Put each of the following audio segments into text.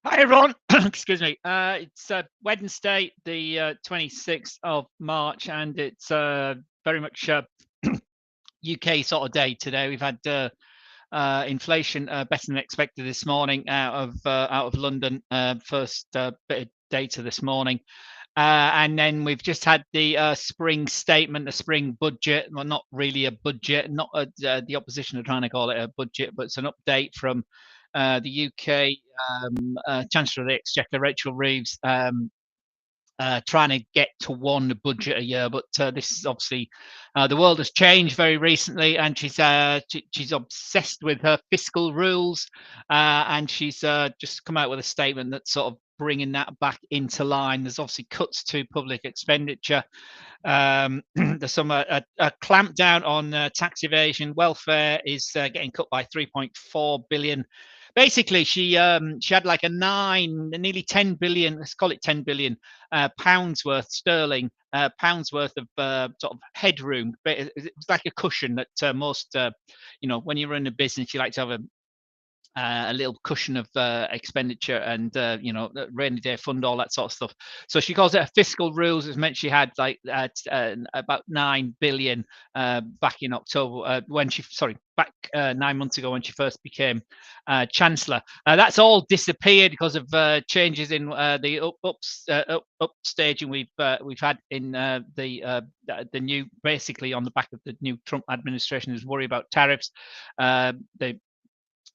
Hi everyone. Excuse me. It's Wednesday, the 26th of March, and it's very much UK sort of day today. We've had inflation better than expected this morning out of London. First bit of data this morning. And then we've just had the spring statement, the spring budget. Well, not really a budget, not the opposition are trying to call it a budget, but it's an update from the UK Chancellor of the Exchequer, Rachel Reeves, trying to get to one budget a year. But this is obviously the world has changed very recently, and she's obsessed with her fiscal rules, and she's just come out with a statement that's sort of bringing that back into line. There's obviously cuts to public expenditure. There's some a clamp down on tax evasion. Welfare is getting cut by 3.4 billion. Basically, she had like nearly 10 billion. Let's call it 10 billion pounds worth sterling. Pounds worth of sort of headroom, but it was like a cushion that most, when you run a business, you like to have a little cushion of expenditure and rainy day fund, all that sort of stuff. So she calls it a fiscal rules. It meant she had like about 9 billion back in October back 9 months ago when she first became chancellor. That's all disappeared because of changes in the upstaging we've had in the new, basically on the back of the new Trump administration is worry about tariffs.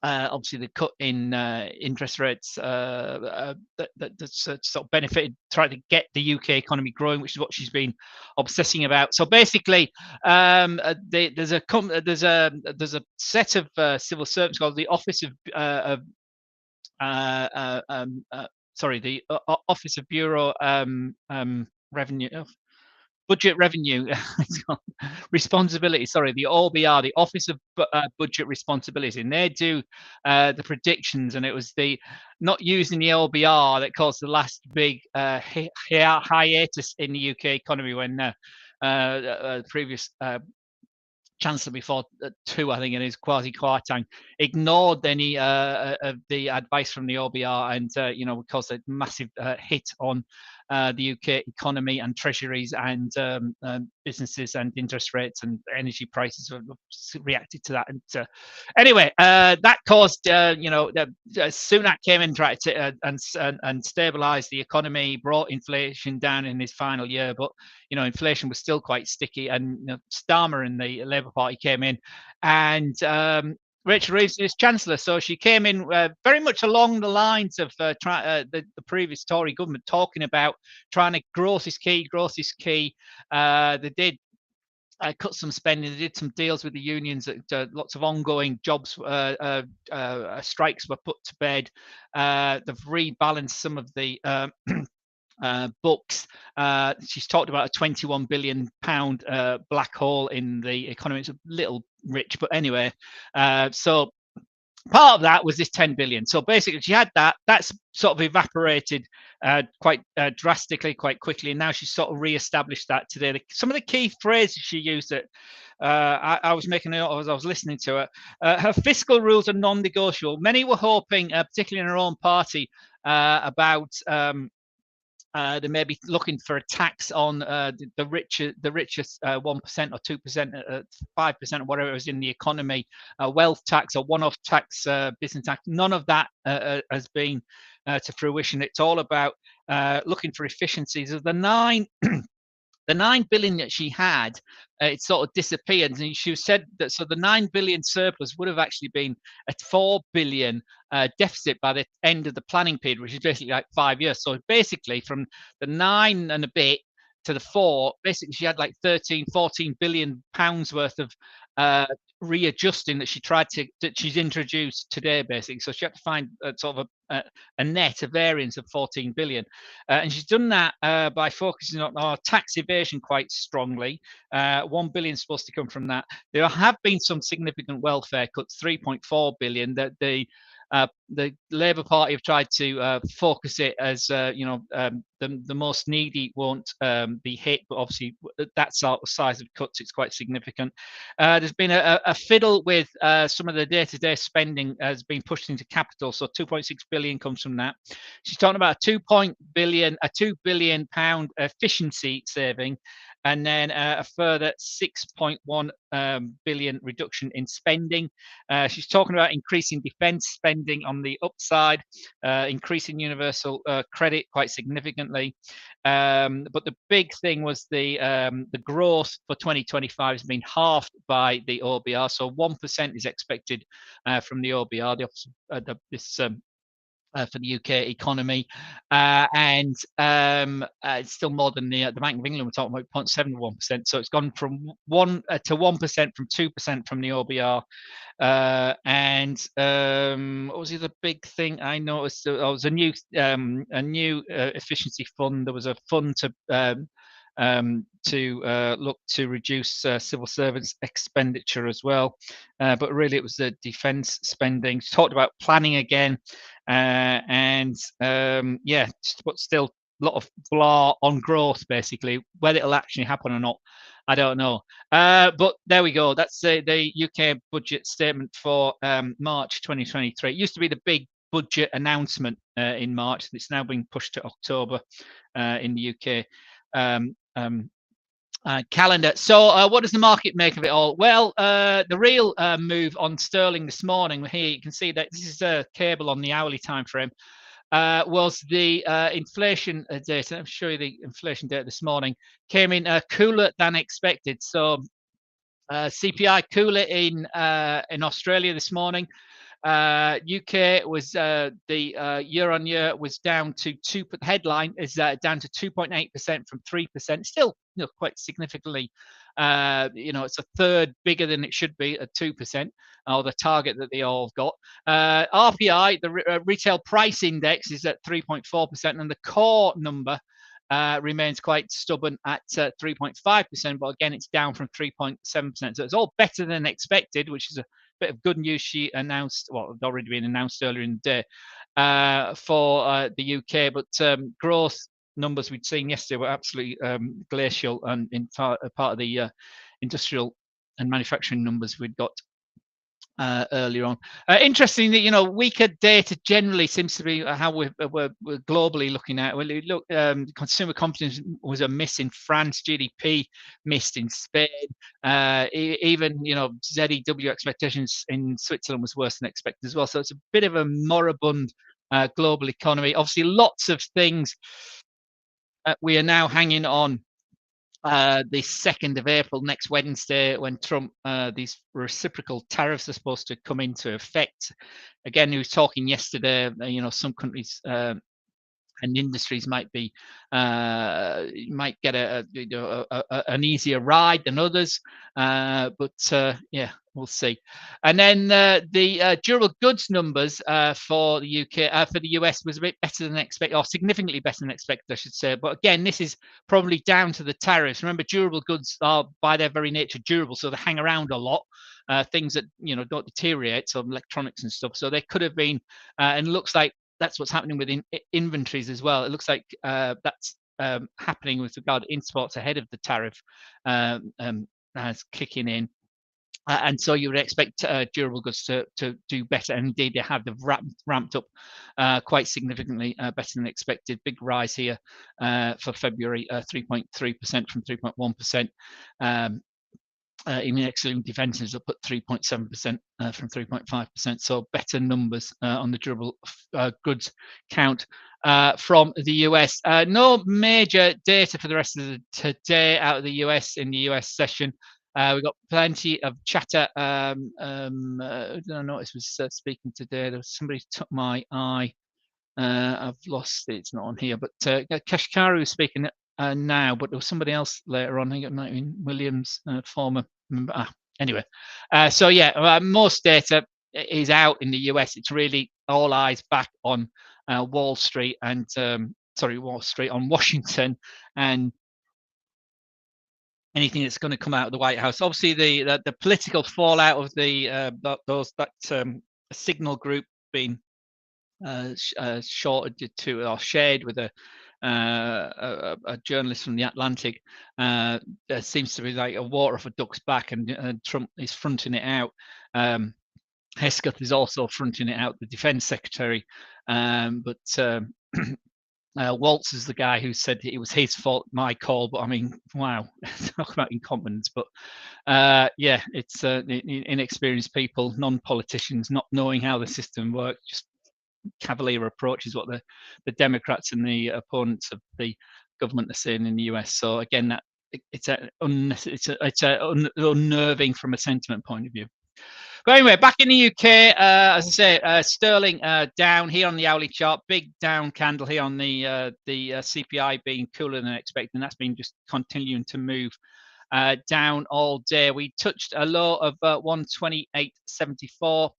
Obviously, the cut in interest rates that's sort of benefited, trying to get the UK economy growing, which is what she's been obsessing about. So basically, there's a set of civil servants called the Office of the Office of Bureau Revenue. Budget Revenue Responsibility, the OBR, the Office of Budget Responsibility, and they do the predictions, and it was the not using the OBR that caused the last big hiatus in the UK economy when the previous chancellor before two, I think it is, Kwasi Kwarteng, ignored any of the advice from the OBR, and caused a massive hit on the UK economy and treasuries and businesses, and interest rates and energy prices have reacted to that. And anyway, that caused Sunak came in, tried to and stabilize the economy, brought inflation down in his final year, but inflation was still quite sticky. And Starmer in the Labour Party came in, and Rachel Reeves is chancellor, so she came in very much along the lines of the previous Tory government, talking about trying to growth is key. They did cut some spending. They did some deals with the unions. Lots of ongoing jobs, strikes were put to bed. They've rebalanced some of the books. She's talked about a 21 billion pound black hole in the economy. It's a little rich, but anyway. So part of that was this 10 billion. So basically, she had that's sort of evaporated quite drastically, quite quickly, and now she's sort of re-established that today. Some of the key phrases she used that I was making note of as I was listening to her. Her fiscal rules are non-negotiable. Many were hoping, particularly in her own party, about they may be looking for a tax on the richest 1% or 2%, 5%, or whatever it was in the economy, wealth tax or one-off tax, business tax. None of that has been to fruition. It's all about looking for efficiencies. Of the 9 billion that she had, it sort of disappeared. And she said that the 9 billion surplus would have actually been a 4 billion deficit by the end of the planning period, which is basically like 5 years. So basically, from the 9 and a bit to the 4, basically she had like 13, 14 billion pounds worth of readjusting that she's introduced today, basically. So she had to find sort of a net, a variance of 14 billion, and she's done that by focusing on our tax evasion quite strongly. 1 billion is supposed to come from that. There have been some significant welfare cuts, 3.4 billion. That the The Labour Party have tried to focus it as the most needy won't be hit, but obviously that sort of size of cuts, it's quite significant. There's been a fiddle with some of the day-to-day spending has been pushed into capital, so 2.6 billion comes from that. She's talking about a 2 billion pound efficiency saving, and then a further 6.1 billion reduction in spending. She's talking about increasing defence spending on the upside, increasing universal credit quite significantly. But the big thing was the growth for 2025 has been halved by the OBR, so 1% is expected from the OBR, for the UK economy, and it's still more than the Bank of England. We're talking about 0.71%, so it's gone from 1 to 1% from 2% from the OBR. And what was the other big thing I noticed? There was a new efficiency fund. There was a fund to look to reduce civil servants expenditure as well, but really it was the defence spending. Talked about planning again, and but still a lot of blah on growth, basically. Whether it'll actually happen or not, I don't know. But there we go. That's the UK budget statement for March 2023. It used to be the big budget announcement in March. It's now been pushed to October in the UK calendar. So what does the market make of it all? Well, the real move on sterling this morning, here you can see that this is a cable on the hourly time frame, was the inflation data. I'll show you the inflation data this morning. Came in cooler than expected. So CPI cooler in Australia this morning. UK was the year on year was down to headline is down to 2.8% from 3%. Still, quite significantly. It's a third bigger than it should be at 2%, or the target that they all got. RPI, the retail price index, is at 3.4%, and the core number remains quite stubborn at 3.5%, but again, it's down from 3.7%. So it's all better than expected, which is a bit of good news. She announced, well, it had already been announced earlier in the day for the UK, but growth numbers we'd seen yesterday were absolutely glacial, and in part of the industrial and manufacturing numbers we'd got earlier on. Interesting that weaker data generally seems to be how we're globally looking at. Well, look, consumer confidence was a miss in France, GDP missed in Spain, even ZEW expectations in Switzerland was worse than expected as well. So it's a bit of a moribund global economy. Obviously, lots of things we are now hanging on. The 2nd of April, next Wednesday, when Trump, these reciprocal tariffs are supposed to come into effect. Again, he was talking yesterday, some countries and industries might get an easier ride than others, but we'll see. And then the durable goods numbers for the UK, for the US, was a bit better than expected, or significantly better than expected, I should say. But again, this is probably down to the tariffs. Remember, durable goods are by their very nature durable, so they hang around a lot. Things that don't deteriorate, so electronics and stuff. So they could have been, and it looks like that's what's happening with inventories as well. It looks like that's happening with regard to imports ahead of the tariff as kicking in. And so you would expect durable goods to do better. And indeed, they have. They've ramped up quite significantly, better than expected. Big rise here for February, 3.3% from 3.1%. Even excluding defence is up at 3.7% from 3.5%. So better numbers on the durable goods count from the US. No major data for the rest of today out of the US in the US session. We've got plenty of chatter. I noticed was speaking today. There was somebody took my eye. I've lost it. It's not on here. But Kashkari was speaking now, but there was somebody else later on. I think it might have been Williams, former member. Anyway, so yeah, most data is out in the US. It's really all eyes back on Wall Street and on Washington, and anything that's going to come out of the White House. Obviously, the political fallout of the signal group been shorted to or shared with a journalist from the Atlantic. There seems to be like a water off a duck's back, and Trump is fronting it out. Hesketh is also fronting it out, the defense secretary. But Waltz is the guy who said it was his fault, my call. But I mean, wow, talk about incompetence. But yeah, it's inexperienced people, non-politicians, not knowing how the system works, just cavalier approach is what the Democrats and the opponents of the government are saying in the US. So again, that it's unnerving from a sentiment point of view. But anyway, back in the UK, as I say, sterling down here on the hourly chart, big down candle here on the CPI being cooler than expected, and that's been just continuing to move down all day. We touched a low of 128.74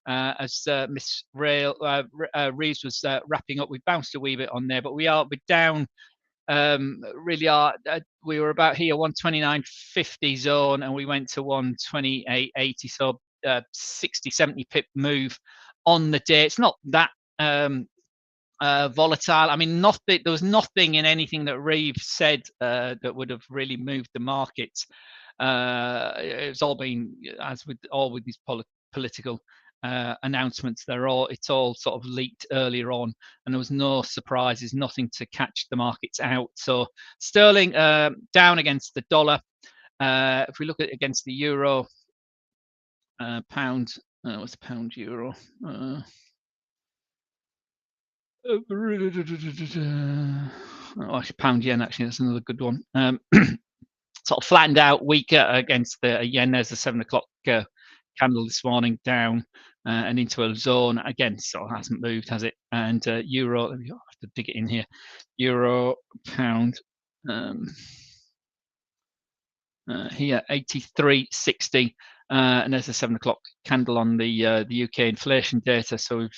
as Miss Reeves was wrapping up. We bounced a wee bit on there, but we're down. Really are. We were about here 129.50 zone, and we went to 128.80. So 60-70 pip move on the day. It's not that volatile. I mean, nothing. There was nothing in anything that Reeves said that would have really moved the markets. It's all been, as with all with these political announcements, it's all sort of leaked earlier on, and there was no surprises, nothing to catch the markets out. So sterling down against the dollar. If we look at against the euro, pound, what's the pound euro? Actually, pound yen, actually, that's another good one. Sort of flattened out, weaker against the yen. There's the 7 o'clock candle this morning, down and into a zone again. So it hasn't moved, has it? And euro, let me have to dig it in here. Euro, pound, here 83.60, and there's a 7 o'clock candle on the UK inflation data. So we've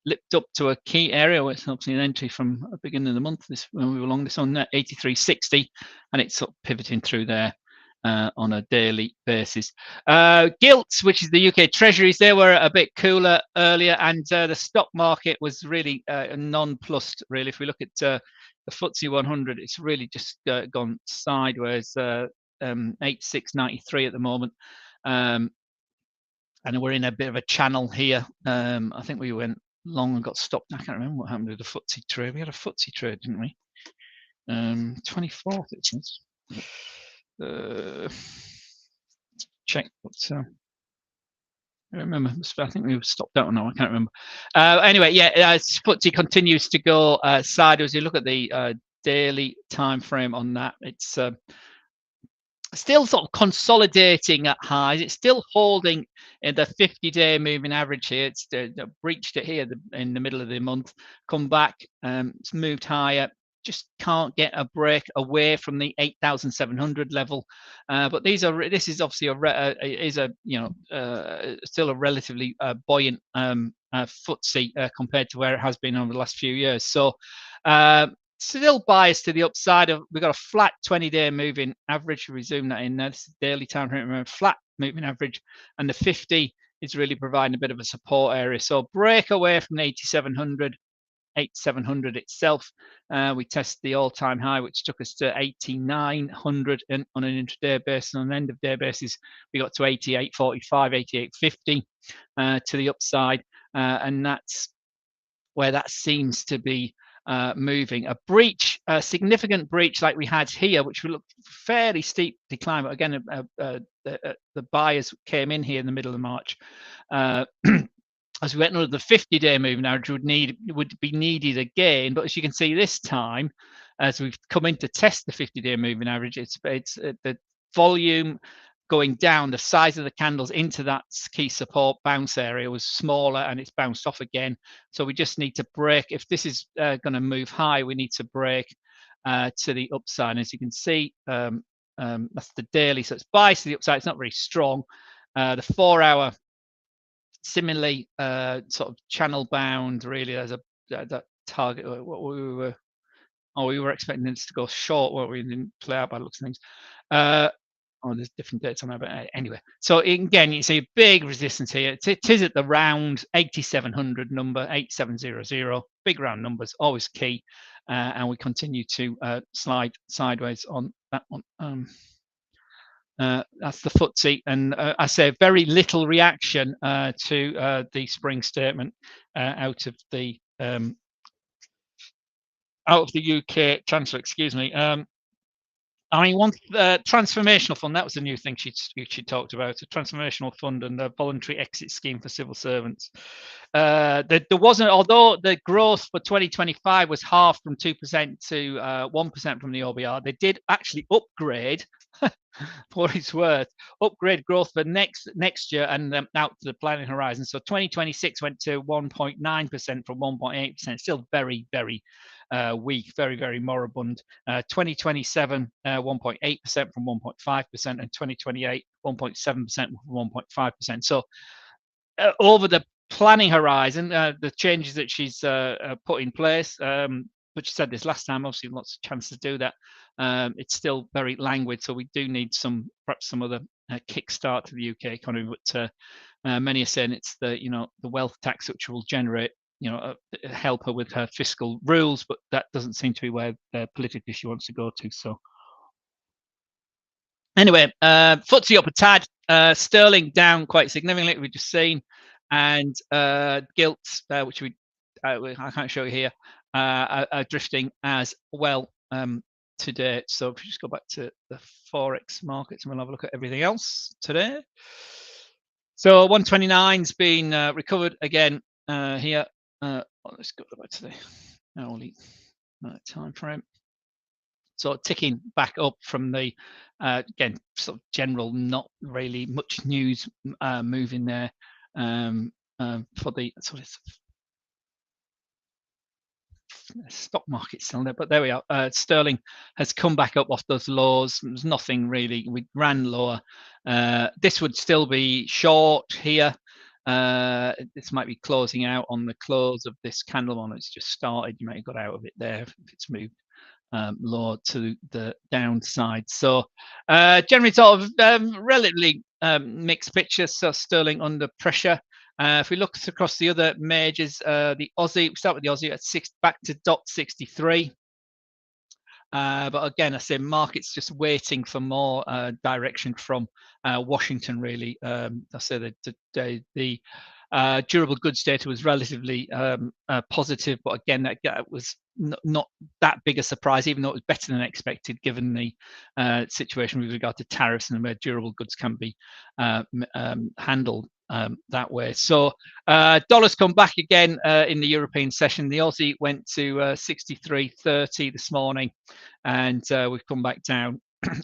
lipped up to a key area, where it's obviously an entry from the beginning of the month. This when we were along this on 83.60, and it's sort of pivoting through there on a daily basis. Gilts, which is the UK Treasuries, they were a bit cooler earlier, and the stock market was really nonplussed. Really, if we look at the FTSE 100, it's really just gone sideways. 86.93 at the moment. And we're in a bit of a channel here. I think we went long and got stopped. I can't remember what happened to the FTSE trade. We had a FTSE trade, didn't we? 24th, it says. Check what's I remember. I think we stopped out now. I can't remember. Anyway, yeah, FTSE continues to go sideways. You look at the daily time frame on that. It's still sort of consolidating at highs. It's still holding in the 50-day moving average here. It's breached it here in the middle of the month. Come back. It's moved higher. Just can't get a break away from the 8,700 level. But this is obviously still a relatively buoyant FTSE compared to where it has been over the last few years. So still biased to the upside. We've got a flat 20-day moving average. We zoom that in there. This is daily time frame. Remember, flat moving average, and the 50 is really providing a bit of a support area. So break away from the 8,700 itself. We test the all-time high, which took us to 8,900 on an intraday basis. On an end-of-day basis, we got to 88.45, 88.50 to the upside, and that's where that seems to be moving. A breach, a significant breach like we had here, which will look fairly steep decline. But again, the buyers came in here in the middle of March. As we went under the 50-day moving average would be needed again. But as you can see this time, as we've come in to test the 50-day moving average, it's the volume going down, the size of the candles into that key support bounce area was smaller, and it's bounced off again. So we just need to break. If this is going to move high, we need to break to the upside. As you can see, that's the daily, so it's biased to the upside. It's not very strong. The 4-hour, similarly, sort of channel bound. Really, as that target. What we were expecting this to go short. What we didn't play out by the looks of things. Oh, there's different dates on there, but anyway. So again, you see a big resistance here. It is at the round 8700 number, 8700. Big round numbers, always key. And we continue to slide sideways on that one. That's the FTSE, and I say very little reaction to the spring statement out of the UK Chancellor. Excuse me. I mean, one transformational fund, that was a new thing she talked about, a transformational fund and a voluntary exit scheme for civil servants. There wasn't, although the growth for 2025 was half from 2% to 1% from the OBR, they did actually upgrade, for what it's worth, upgrade growth for next year and out to the planning horizon. So 2026 went to 1.9% from 1.8%, still very, very weak, very, very moribund. 2027, 1.8% from 1.5%, and 2028, 1.7% from 1.5%. So over the planning horizon, the changes that she's put in place, but she said this last time, obviously lots of chance to do that. It's still very languid, so we do need perhaps some other kickstart to the UK economy. But many are saying it's the wealth tax which will generate help her with her fiscal rules, but that doesn't seem to be where politically she wants to go to. So anyway, FTSE up a tad, sterling down quite significantly, we've just seen, and gilts, which I can't show you here, are drifting as well today. So if we just go back to the Forex markets and we'll have a look at everything else today. So 129's been recovered again here. Let's go back to the hourly time frame. So ticking back up from the again sort of general, not really much news moving there for the sort of stock market still there, but there we are. Sterling has come back up off those lows. There's nothing really. We ran lower. This would still be short here. This might be closing out on the close of this candle on. It's just started. You might have got out of it there if it's moved lower to the downside. So generally sort of relatively mixed picture. So sterling under pressure. If we look across the other majors, the Aussie, we start with the Aussie at back to .63. But again, I say markets just waiting for more direction from Washington, really. I say that the durable goods data was relatively positive, but again, that was not that big a surprise, even though it was better than expected, given the situation with regard to tariffs and where durable goods can be handled that way. So dollars come back again in the European session. The Aussie went to 63.30 this morning, and we've come back down.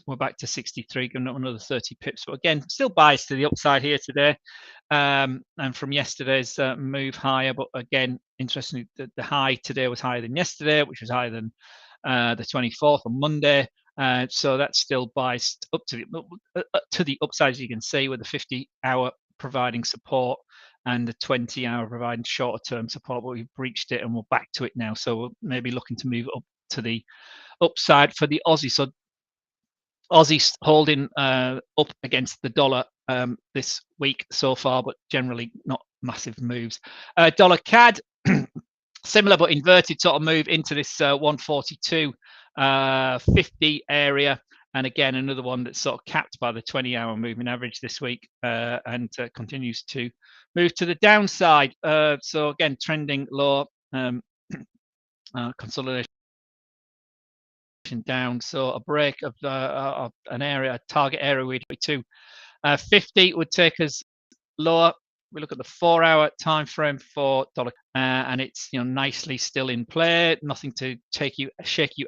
We're back to 63, going up another 30 pips. But again, still biased to the upside here today. And from yesterday's move higher. But again, interestingly, the high today was higher than yesterday, which was higher than the 24th on Monday. So that's still biased up to the upside, as you can see, with the 50-hour providing support and the 20-hour providing shorter term support. But we've breached it and we're back to it now. So we're maybe looking to move up to the upside for the Aussie. So Aussie's holding up against the dollar this week so far, but generally not massive moves. Dollar CAD, similar but inverted sort of move into this 142.50 area. And again, another one that's sort of capped by the 20-hour moving average this week and continues to move to the downside. So again, trending lower, consolidation down. So a break of an area, a target area we'd be to 50 would take us lower. We look at the 4-hour time frame for dollar, and it's nicely still in play. Nothing to shake you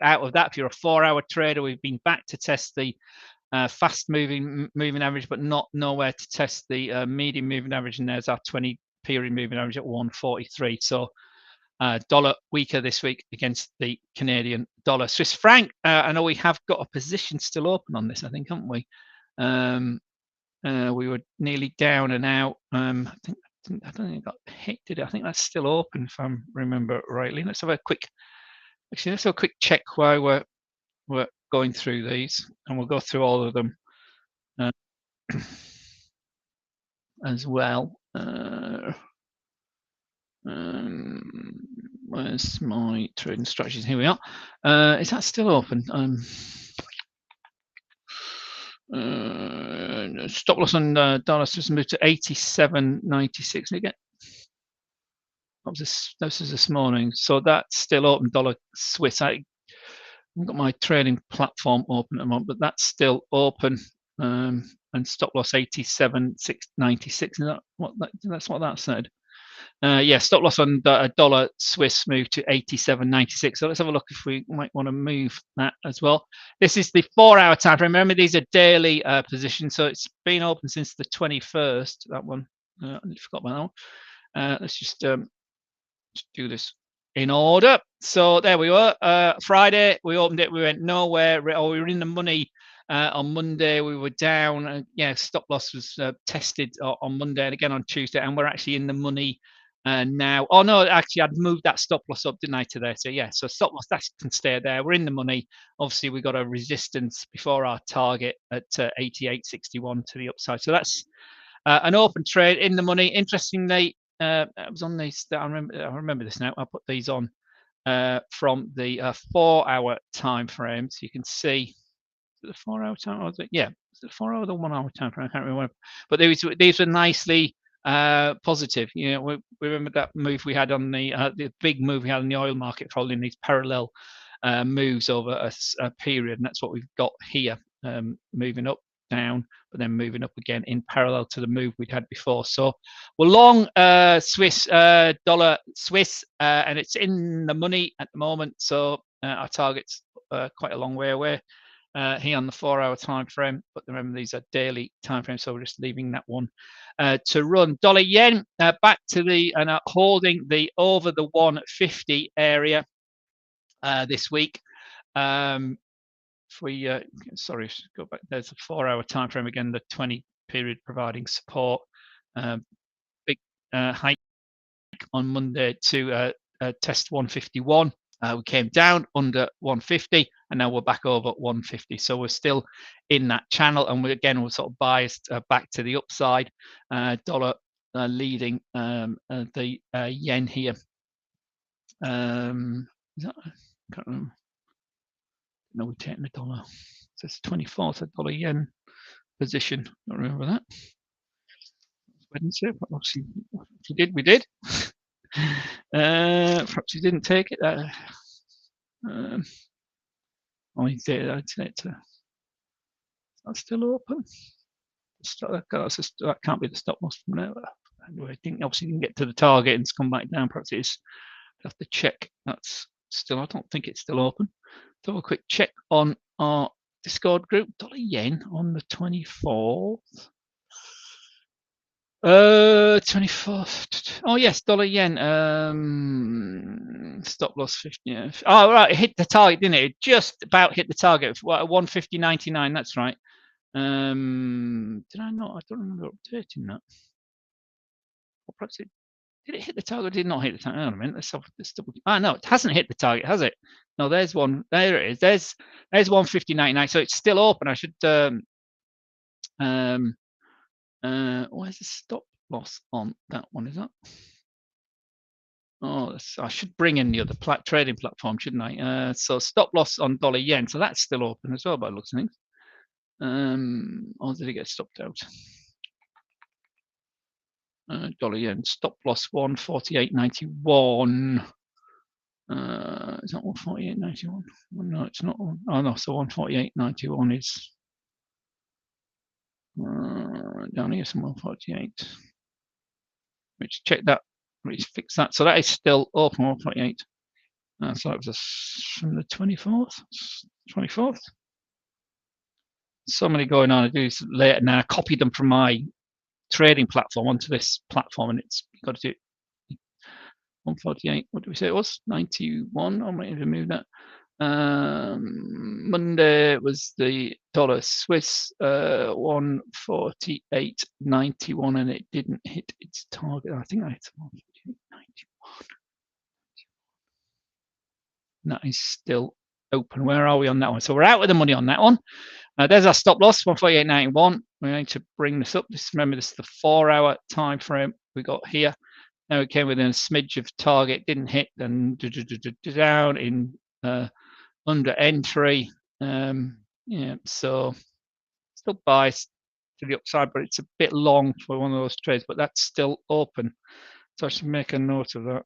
out of that. If you're a 4-hour trader, we've been back to test the fast moving average, but nowhere to test the medium moving average. And there's our 20 period moving average at 143. So dollar weaker this week against the Canadian dollar. Swiss franc, I know we have got a position still open on this, I think, haven't we? We were nearly down and out. I don't think it got hit, did it? I think that's still open, if I remember rightly. Let's have a quick check while we're going through these, and we'll go through all of them as well. Where's my trading strategies? Here we are. Is that still open? Stop loss on dollar just moved to 87.96 again. This is this morning, so that's still open. Dollar Swiss. I haven't got my trading platform open at the moment, but that's still open. And stop loss 87.96. Is that what that's what that said? Yeah, stop loss on dollar Swiss moved to 87.96. So let's have a look if we might want to move that as well. This is the 4-hour time frame. Remember, these are daily positions, so it's been open since the 21st. That one, I forgot about that one. Let's just do this in order. So there we were. Friday, we opened it. We went nowhere. We were in the money. On Monday, we were down. Yeah, stop loss was tested on Monday and again on Tuesday, and we're actually in the money now. Oh no, actually, I'd moved that stop loss up, didn't I, today? So yeah, so stop loss that can stay there. We're in the money. Obviously, we got a resistance before our target at 88.61 to the upside. So that's an open trade in the money. Interestingly, I was on these. I remember this now. I'll put these on from the 4-hour time frame, so you can see the 4-hour time. Was it? Yeah, was it 4 hour or the 1 hour time frame? I can't remember. But these were nicely positive. You know, we remember that move we had on the big move we had in the oil market, following these parallel moves over a period, and that's what we've got here, moving up, down, but then moving up again in parallel to the move we'd had before. So we're long Swiss dollar Swiss, and it's in the money at the moment. So our target's quite a long way away here on the 4-hour time frame. But remember, these are daily time frames, so we're just leaving that one to run. Dollar yen back to the and holding the over the 150 area this week. If we sorry, go back, there's a 4-hour time frame again, the 20 period providing support. Big hike on Monday to test 151. We came down under 150, and now we're back over 150. So we're still in that channel, and we're sort of biased back to the upside. Dollar leading the yen here. Is that, I can't remember. No, we're taking the dollar. So it's 24th dollar yen position. I remember that. Wednesday, but obviously, if you did, we did. Perhaps you didn't take it. I did. I'd say that's still open. That can't be the stop loss from there. Anyway, I think obviously you can get to the target and it's come back down. Perhaps it is. I have to check. That's still. I don't think it's still open. So have a quick check on our Discord group. Dollar yen on the 24th. 24th. Oh yes, dollar yen. Stop loss 50. Yeah. Oh right, it hit the target, didn't it? It just about hit the target. 150.99. That's right. Did I not? I don't remember updating that. Or perhaps it did. It hit the target? Or did it not hit the target? Hang on a minute. Let's double. Ah no, it hasn't hit the target, has it? No, there's one. There it is. There's 150.99. So it's still open. I should. Where's the stop loss on that one? Is that? Oh, I should bring in the other trading platform, shouldn't I? So stop loss on dollar yen. So that's still open as well by the looks of things. Or did it get stopped out? Dollar yen stop loss 148.91. Is that 148.91? Well, no, it's not. Oh no, so 148.91 is down here, some 148. Let's check that. Let's fix that. So that is still open 148. So that was from the 24th. So many going on. I do this later now. I copied them from my trading platform onto this platform, and it's got to do 148. What did we say it was? 91. I might even move that. Monday was the dollar Swiss 148.91, and it didn't hit its target. I think I hit 148.91. That is still open. Where are we on that one? So we're out with the money on that one. There's our stop loss, 148.91. We need to bring this up. Just remember, this is the 4-hour time frame we got here. Now it came within a smidge of target, didn't hit, and down in under entry. Yeah, so still biased to the upside, but it's a bit long for one of those trades, but that's still open. So I should make a note of that.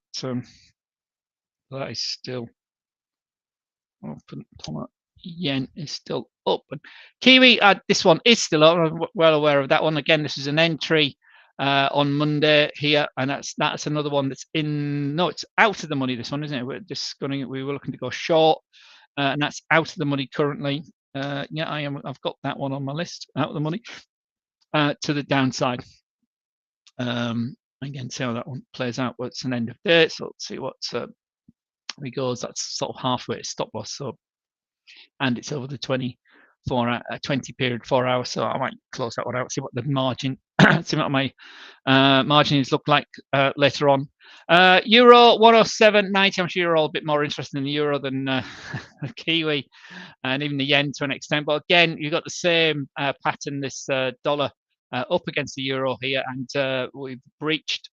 That is still open. Yen is still open. Kiwi, this one is still open. I'm well aware of that one. Again, this is an entry on Monday here, and that's another one that's in. No, it's out of the money. This one, isn't it? We were looking to go short, and that's out of the money currently. Yeah, I am. I've got that one on my list. Out of the money to the downside. Again, see how that one plays out. Well, it's an end of day, so let's see what we goes. That's sort of halfway to stop loss. So, and it's over the 20 period 4 hours. So I might close that one out. See what the margin, see what my margins look like later on. Euro 107.90. I'm sure you're all a bit more interested in the euro than the Kiwi and even the yen to an extent. But again, you've got the same pattern. This dollar up against the euro here, and we've breached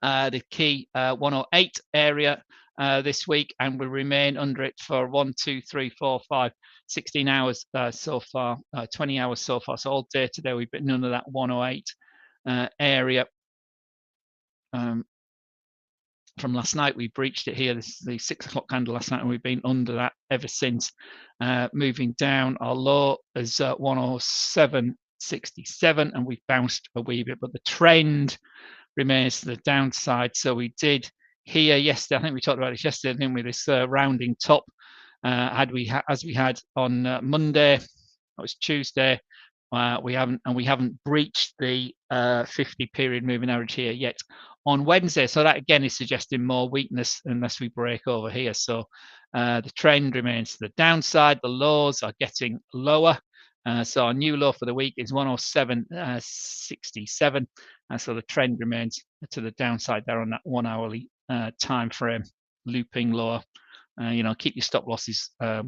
the key 108 area this week, and we remain under it for 1, 2, 3, 4, 5, 16 hours so far, 20 hours so far. So all day today we've been under that 108 area. From last night, we breached it here. This is the 6 o'clock candle last night, and we've been under that ever since. Moving down, our low is 107.67, and we've bounced a wee bit, but the trend remains to the downside. So we did here yesterday. I think we talked about this yesterday, didn't we? This rounding top, as we had on Monday. That was Tuesday. We haven't breached the 50 period moving average here yet on Wednesday. So that again is suggesting more weakness unless we break over here. So the trend remains to the downside. The lows are getting lower. So our new low for the week is 107.67. So the trend remains to the downside there on that 1 hourly time frame, looping lower. Keep your stop losses. Keep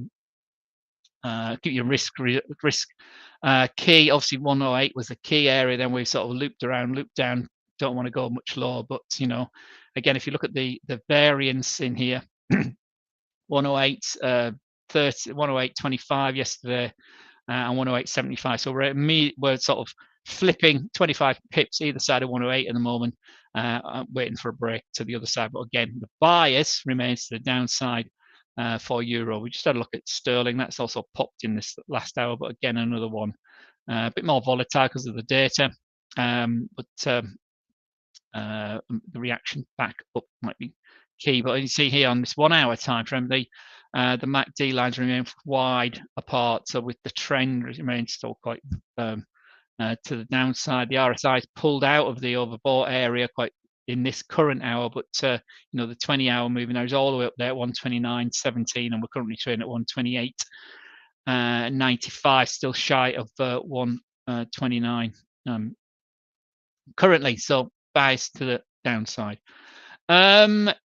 your risk key. Obviously 108 was the key area. Then we sort of looped down. Don't want to go much lower, but again, if you look at the variance in here, 108 30, 108.25 yesterday, and 108.75. So we're sort of flipping 25 pips either side of 108 at the moment, waiting for a break to the other side. But again, the bias remains to the downside for euro. We just had a look at sterling. That's also popped in this last hour, but again, another one a bit more volatile because of the data. But the reaction back up might be key. But you see here on this 1 hour time frame, the MACD lines remain wide apart. So with the trend remains still quite to the downside. The RSI is pulled out of the overbought area quite in this current hour, but the 20-hour moving average is all the way up there at 129.17, and we're currently trading at 128.95, still shy of 129 currently. So bias to the downside.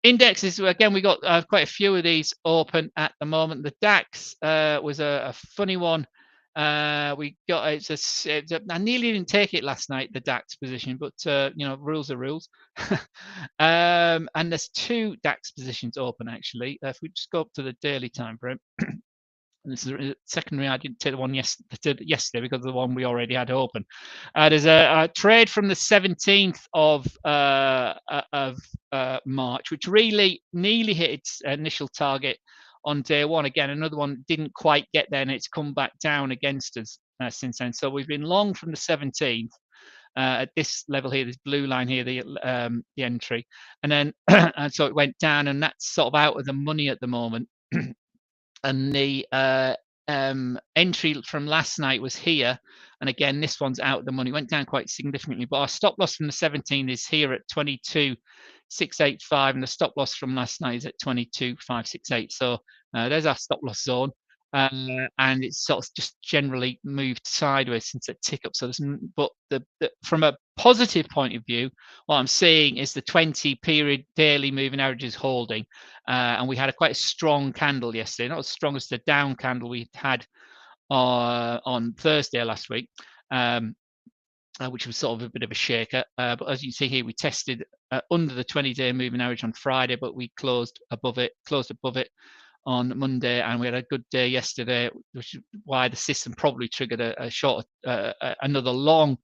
Indexes, again, we got quite a few of these open at the moment. The DAX was a funny one. We got I nearly didn't take it last night, the DAX position, but rules are rules. And there's 2 DAX positions open actually. If we just go up to the daily time frame, and this is a secondary. I didn't take the one yesterday because of the one we already had open. There's a trade from the 17th of March, which really nearly hit its initial target on day one. Again, another one didn't quite get there, and it's come back down against us since then. So we've been long from the 17th at this level here, this blue line here, the entry, and then and so it went down, and that's sort of out of the money at the moment. And the entry from last night was here, and again this one's out of the money, went down quite significantly, but our stop loss from the 17 is here at 22,685, and the stop loss from last night is at 22,568. So there's our stop loss zone, and it's sort of just generally moved sideways since a tick up. So but from a positive point of view, what I'm seeing is the 20 period daily moving average is holding, and we had quite a strong candle yesterday, not as strong as the down candle we had on Thursday last week, which was sort of a bit of a shaker. But as you can see here, we tested under the 20-day moving average on Friday, but we closed above it on Monday, and we had a good day yesterday, which is why the system probably triggered a short, another long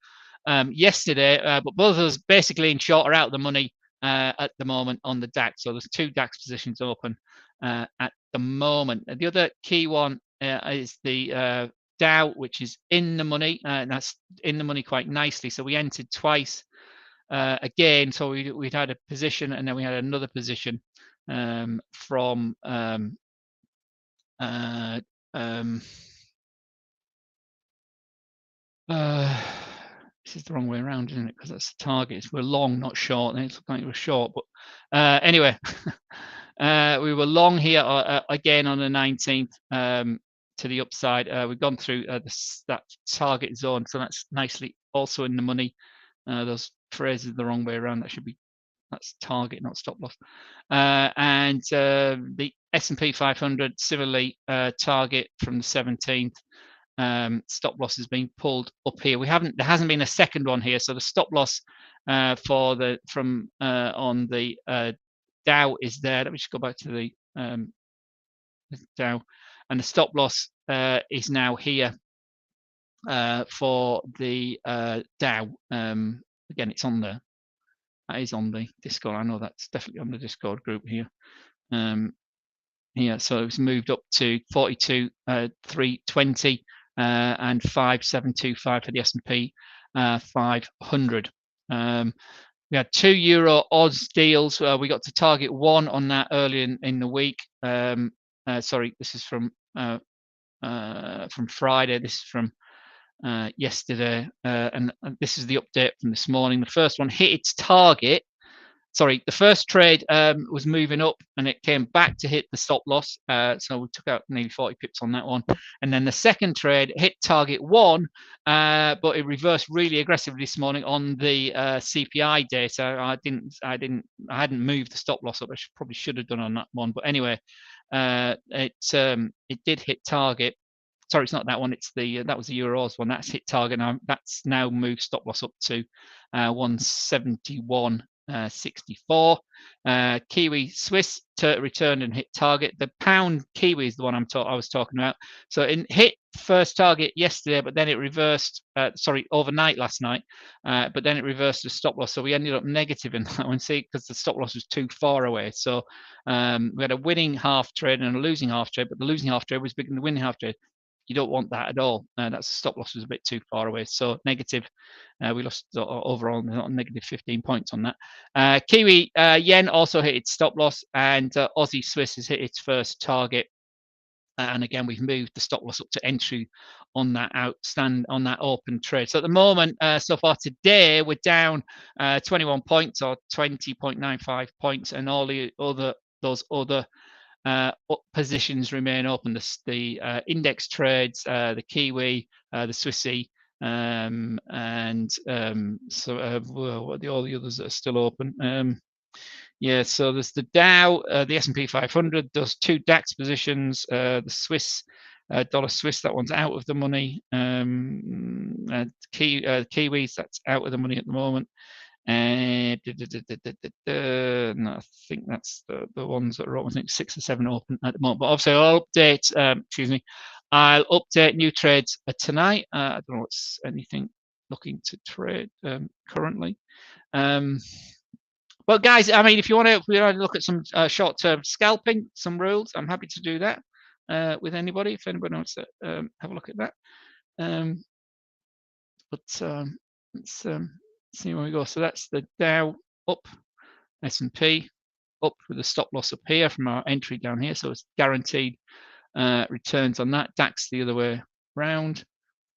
yesterday. But both of us basically in short are out of the money at the moment on the DAX. So there's 2 DAX positions open at the moment. The other key one is the Dow, which is in the money, and that's in the money quite nicely. So we entered twice again. So we'd had a position, and then we had another position from this is the wrong way around, isn't it? Because that's the target. We're long, not short. And it looked like we were short, but anyway, we were long here again on the 19th to the upside. We've gone through that target zone, so that's nicely also in the money. Those phrases the wrong way around. That's target, not stop loss. And the S&P 500 similarly target from the 17th. Stop loss has been pulled up here. There hasn't been a second one here, so the stop loss on the Dow is there. Let me just go back to the Dow, and the stop loss is now here for the Dow. Again, it's on there. That is on the Discord. I know that's definitely on the Discord group here. So it's moved up to 42,320 and 5725 for the S&P 500. We had 2 euro odds deals. We got to target 1 on that early in the week. Sorry, this is from Friday. This is from yesterday, and this is the update from this morning. The first one hit its target. Sorry, the first trade was moving up, and it came back to hit the stop loss. So we took out nearly 40 pips on that one. And then the second trade hit target 1, but it reversed really aggressively this morning on the CPI data. I hadn't moved the stop loss up. I probably should have done on that one. But anyway, it did hit target. Sorry, it's not that one. It's that was the Euros one. That's hit target now. That's now moved stop loss up to 171.64. Kiwi Swiss returned and hit target. The pound Kiwi is the one I was talking about. So it hit first target yesterday, but then it reversed. Overnight last night, but then it reversed the stop loss. So we ended up negative in that one, because the stop loss was too far away. So we had a winning half trade and a losing half trade, but the losing half trade was bigger than the winning half trade. You don't want that at all. That's stop loss was a bit too far away. So negative. We lost overall negative 15 points on that. Kiwi yen also hit its stop loss, and Aussie Swiss has hit its first target. And again, we've moved the stop loss up to entry on that open trade. So at the moment, so far today, we're down 21 points or 20.95 points, and all those other positions remain open. The index trades, the Kiwi, the Swissy, and what are all the others that are still open? So there's the Dow, the S&P 500, those 2 DAX positions, the Swiss, dollar Swiss, that one's out of the money. Kiwis, that's out of the money at the moment. And no, I think that's the ones that are open. I think 6 or 7 open at the moment. But obviously, I'll update. I'll update new trades tonight. I don't know what's anything looking to trade currently. Well, guys, I mean, if you want to look at some short-term scalping, some rules, I'm happy to do that with anybody. If anybody wants to have a look at that. Let's see where we go. So that's the Dow up, S&P up with a stop loss up here from our entry down here. So it's guaranteed returns on that. DAX the other way round.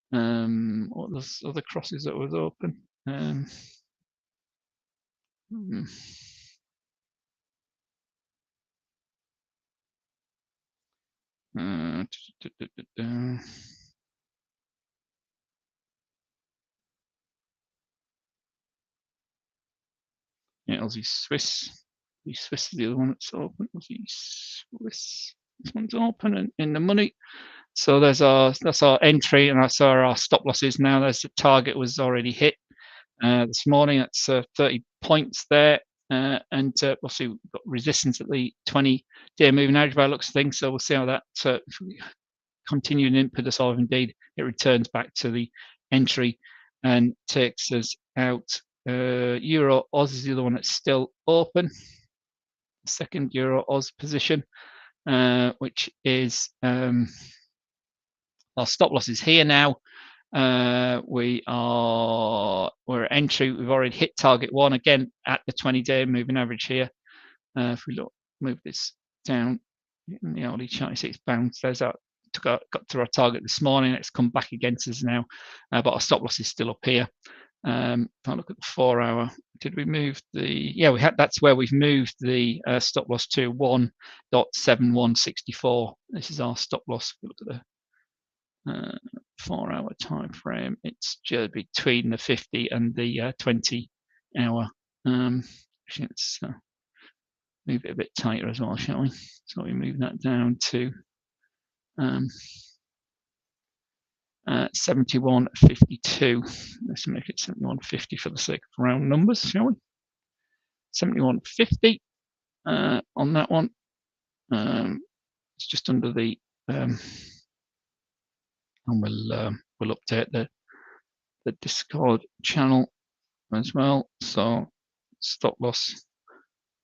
What those other crosses that was open? Yeah, Aussie Swiss. Aussie Swiss is the other one that's open. Aussie Swiss. This one's open and in the money. So that's our entry, and that's our stop losses. Now there's the target was already hit this morning. That's 30 points there, and obviously we've got resistance at the 20-day moving average by the looks of things. So we'll see how that continuing impetus, or if indeed it returns back to the entry and takes us out. Euro Oz is the other one that's still open. Second Euro Oz position, which is our stop loss is here now. We're at entry. We've already hit target 1 again at the 20-day moving average here. If we move this down in the early chart, you see it's bounced. There's our got to our target this morning. It's come back against us now, but our stop loss is still up here. If I look at the 4-hour, did we move the? Yeah, we had. That's where we've moved the stop loss to 1.7164. This is our stop loss. If we look at the 4-hour time frame, it's just between the 50 and the 20-hour. Let's move it a bit tighter as well, shall we? So we move that down to 71.52. Let's make it 71.50 for the sake of round numbers, shall we? 71.50 on that one. It's just under the and we'll update the Discord channel as well. So stop loss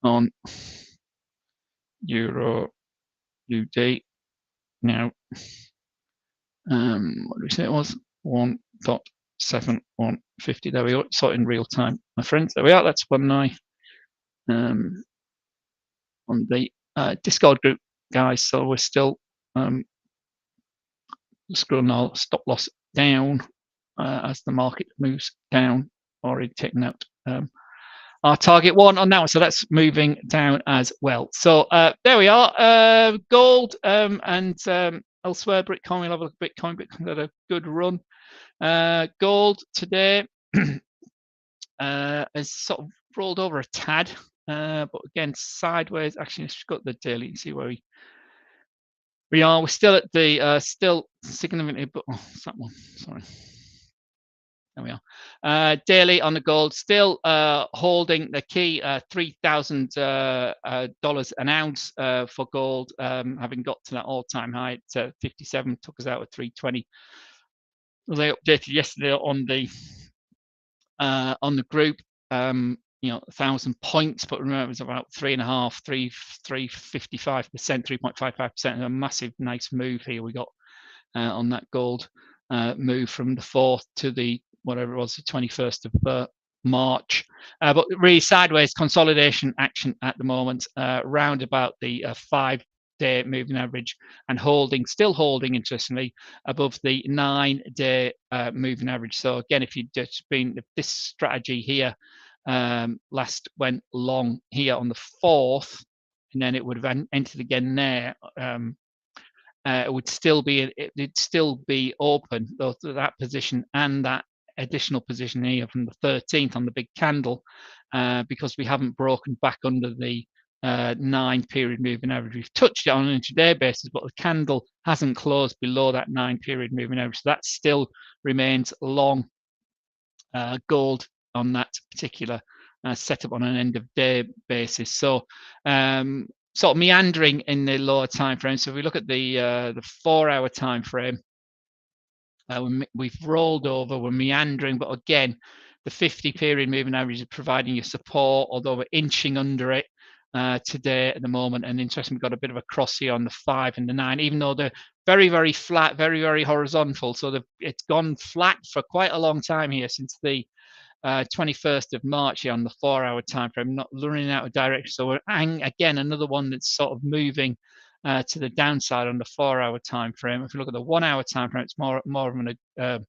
on Euro UD now. What did we say it was? 1.7150. There we go. Saw it in real time, my friends. There we are. That's one eye on the Discord group, guys. So we're still scrolling our stop loss down as the market moves down. Already taken out our target 1 on that one, so that's moving down as well. So there we are. Gold and elsewhere, Bitcoin. We'll have a look at Bitcoin. Bitcoin had a good run. Gold today has sort of rolled over a tad, but again sideways. Actually, let's go to the daily and see where we are. We're still at the still significantly, but oh, it's that one. Sorry. There we are. Daily on the gold, still holding the key $3,000 an ounce for gold, having got to that all-time high at 57, took us out at 320. They updated yesterday on the group, 1,000 points, but remember it was about 3.55%, 3.55%. A massive, nice move here we got on that gold move from the 4th to the whatever it was, the 21st of March. But really sideways consolidation action at the moment, round about the 5-day moving average, and still holding, interestingly, above the 9-day moving average. So again, if you'd just been this strategy here, last went long here on the 4th, and then it would have entered again there. It would still be open, though, to that position and that additional position here from the 13th on the big candle, because we haven't broken back under the 9-period moving average. We've touched it on an intraday basis, but the candle hasn't closed below that 9-period moving average. So that still remains long gold on that particular setup on an end of day basis. So sort of meandering in the lower time frame. So if we look at the 4-hour time frame, we've rolled over, we're meandering, but again, the 50-period moving average is providing you support, although we're inching under it today at the moment. And interesting, we've got a bit of a cross here on the 5 and the 9, even though they're very, very flat, very, very horizontal. So it's gone flat for quite a long time here, since the 21st of March here on the 4-hour time frame, not running out of direction. So we're again another one that's sort of moving to the downside on the 4-hour time frame. If you look at the 1-hour time frame, it's more of a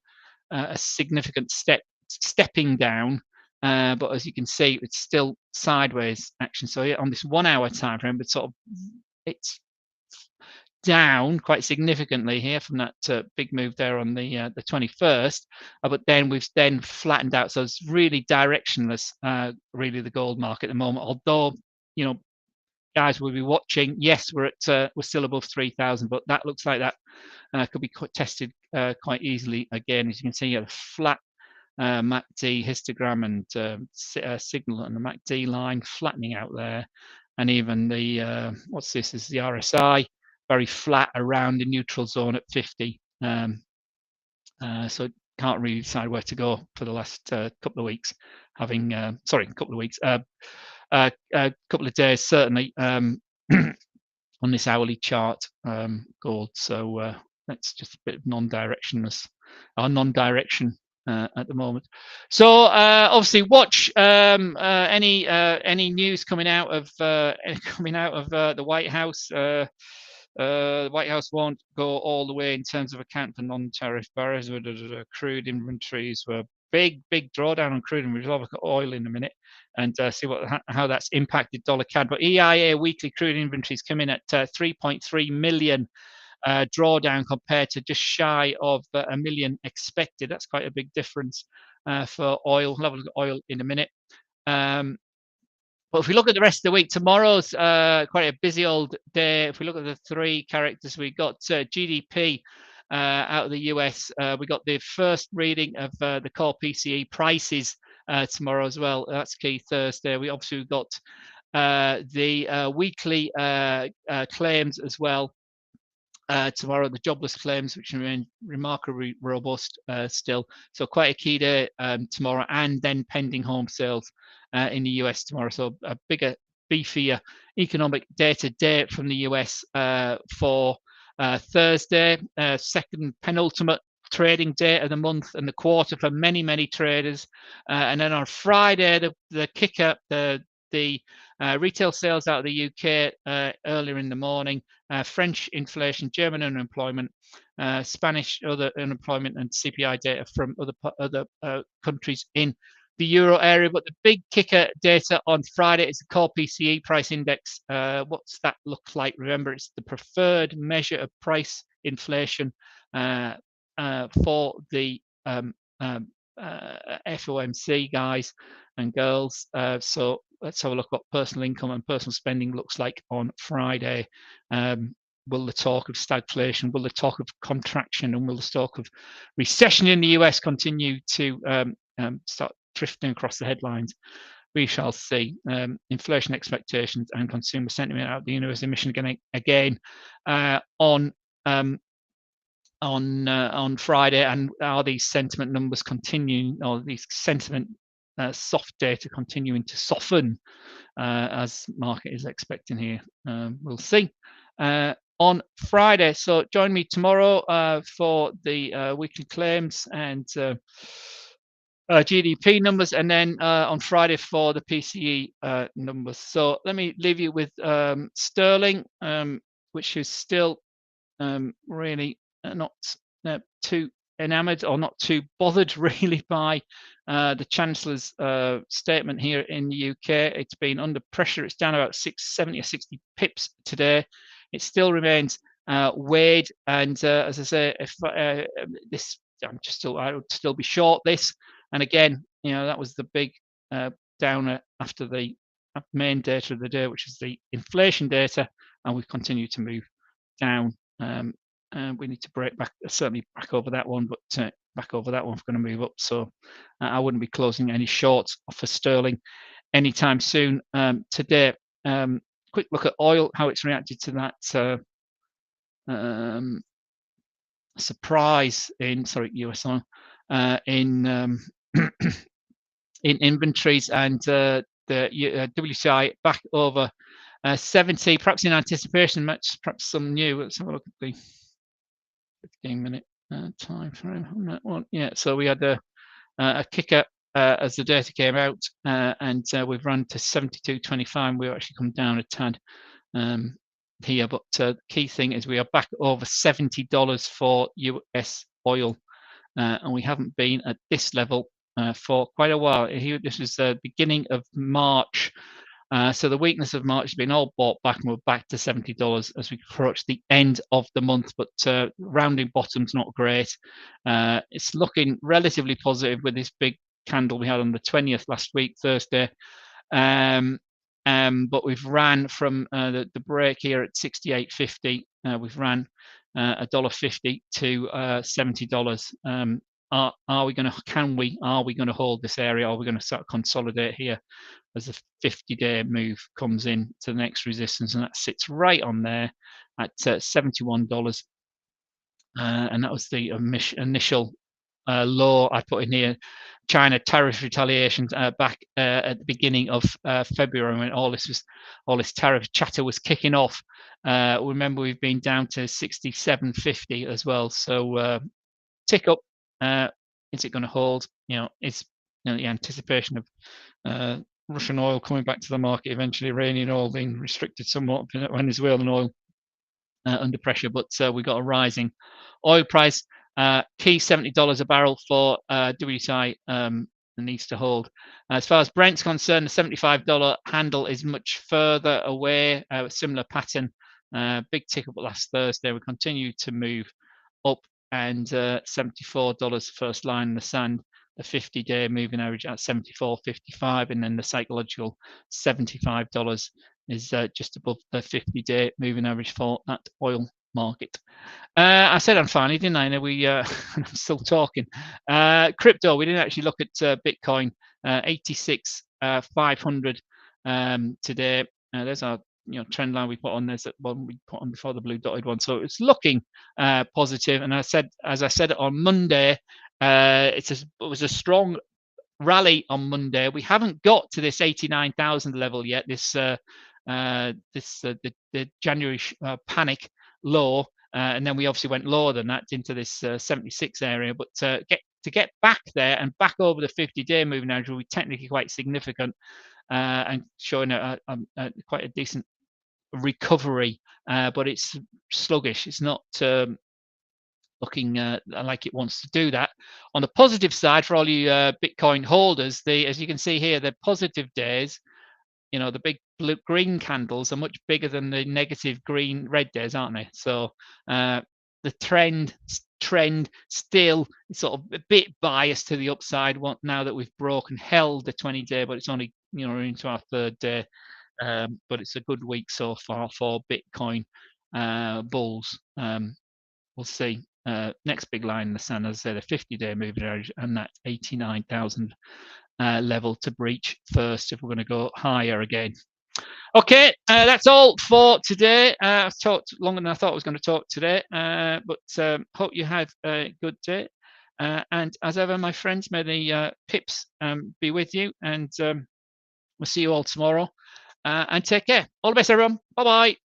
significant stepping down. But as you can see, it's still sideways action. So on this 1-hour time frame, but sort of it's down quite significantly here from that big move there on the 21st, but then we've flattened out. So it's really directionless, really, the gold market at the moment. Although guys will be watching. Yes, we're still above 3,000, but that looks like that could be tested quite easily again. As you can see, you have a flat MACD histogram and signal on the MACD line flattening out there, and even the what's this? This is the RSI, very flat around the neutral zone at 50. So can't really decide where to go for the last couple of weeks. Having couple of weeks, a couple of days certainly on this hourly chart, gold. So that's just a bit of non-direction at the moment. So obviously watch any news coming out of the White House. The White House won't go all the way in terms of account for non-tariff barriers. Crude inventories were big drawdown on crude, and we'll look at oil in a minute and see how that's impacted dollar CAD. But EIA weekly crude inventories come in at 3.3 million drawdown compared to just shy of a million expected. That's quite a big difference for oil. We'll have a look at oil in a minute. But if we look at the rest of the week, tomorrow's quite a busy old day. If we look at the three characters, we got GDP out of the US. We got the first reading of the core PCE prices tomorrow as well. That's key Thursday. We obviously got the weekly claims as well. Tomorrow, the jobless claims, which remain remarkably robust still. So quite a key day tomorrow, and then pending home sales in the US tomorrow. So a bigger, beefier economic data day from the US for Thursday, second penultimate trading day of the month and the quarter for many traders. And then on Friday, the kicker, the retail sales out of the UK earlier in the morning, French inflation, German unemployment, Spanish other unemployment, and CPI data from other countries in the euro area. But the big kicker data on Friday is the core PCE price index. What's that look like? Remember, it's the preferred measure of price inflation for the FOMC guys and girls. So let's have a look what personal income and personal spending looks like on Friday. Will the talk of stagflation, will the talk of contraction, and will the talk of recession in the US continue to start drifting across the headlines? We shall see. Inflation expectations and consumer sentiment out of the University of Michigan again on Friday, and are these sentiment numbers continuing, or these sentiment soft data continuing to soften as market is expecting here? We'll see on Friday. So join me tomorrow for the weekly claims and GDP numbers, and then on Friday for the PCE numbers. So let me leave you with sterling, which is still really not too enamored or not too bothered really by the Chancellor's statement here in the UK. It's been under pressure. It's down about 70 or 60 pips today. It still remains weighed, and as I say, if this, I would still be short this. And again, that was the big downer after the main data of the day, which is the inflation data, and we've continued to move down. We need to break back, certainly back over that one, but back over that one if we're going to move up. So I wouldn't be closing any shorts for sterling anytime soon today. Quick look at oil, how it's reacted to that surprise in US oil in inventories, and the WTI back over 70, perhaps in anticipation, perhaps some new. Let's have a look at the 15-minute time frame on that one. Yeah, so we had a kicker as the data came out, and we've run to 72.25. We've actually come down a tad here, but the key thing is we are back over $70 for US oil, and we haven't been at this level for quite a while. Here, this is the beginning of March. So the weakness of March has been all bought back, and we're back to $70 as we approach the end of the month. But rounding bottom's not great. It's looking relatively positive with this big candle we had on the 20th last week, Thursday. And but we've ran from the break here at 68.50. We've ran $1.50 to $70. Are we going to? Are we going to hold this area? Are we going to start consolidate here as the 50-day move comes in to the next resistance, and that sits right on there at $71. And that was the initial law I put in here. China tariff retaliations back at the beginning of February, when all this tariff chatter was kicking off. Remember, we've been down to 67.50 as well. So tick up. Is it going to hold? It's the anticipation of Russian oil coming back to the market eventually, Iranian oil being restricted somewhat, Venezuelan oil under pressure, but we got a rising oil price. Key $70 a barrel for WTI needs to hold. As far as Brent's concerned, the $75 handle is much further away. Similar pattern, big tick up last Thursday. We continue to move up, and $74 first line in the sand. The 50-day moving average at 74.55, and then the psychological $75 is just above the 50-day moving average for that oil market. I said I'm finally, didn't I? I'm still talking. Crypto, we didn't actually look at Bitcoin. 86,500 today. There's our trend line we put on. There's that one we put on before, the blue dotted one. So it's looking positive. And as I said on Monday, it was a strong rally on Monday. We haven't got to this 89,000 level yet. The January panic low, and then we obviously went lower than that into this 76 area. But to get back there and back over the 50-day moving average will be technically quite significant, and showing quite a decent recovery. But it's sluggish. It's not looking like it wants to do that. On the positive side, for all you Bitcoin holders, as you can see here, the positive days, the big blue green candles are much bigger than the negative green red days, aren't they? So the trend still is sort of a bit biased to the upside now that we've held the 20-day, but it's only into our third day. But it's a good week so far for Bitcoin bulls. We'll see. Next big line in the sand, as I said, a 50-day moving average, and that 89,000 level to breach first if we're going to go higher again. Okay, that's all for today. I've talked longer than I thought I was going to talk today, but hope you have a good day. And as ever, my friends, may the pips be with you, and we'll see you all tomorrow. And take care. All the best, everyone. Bye-bye.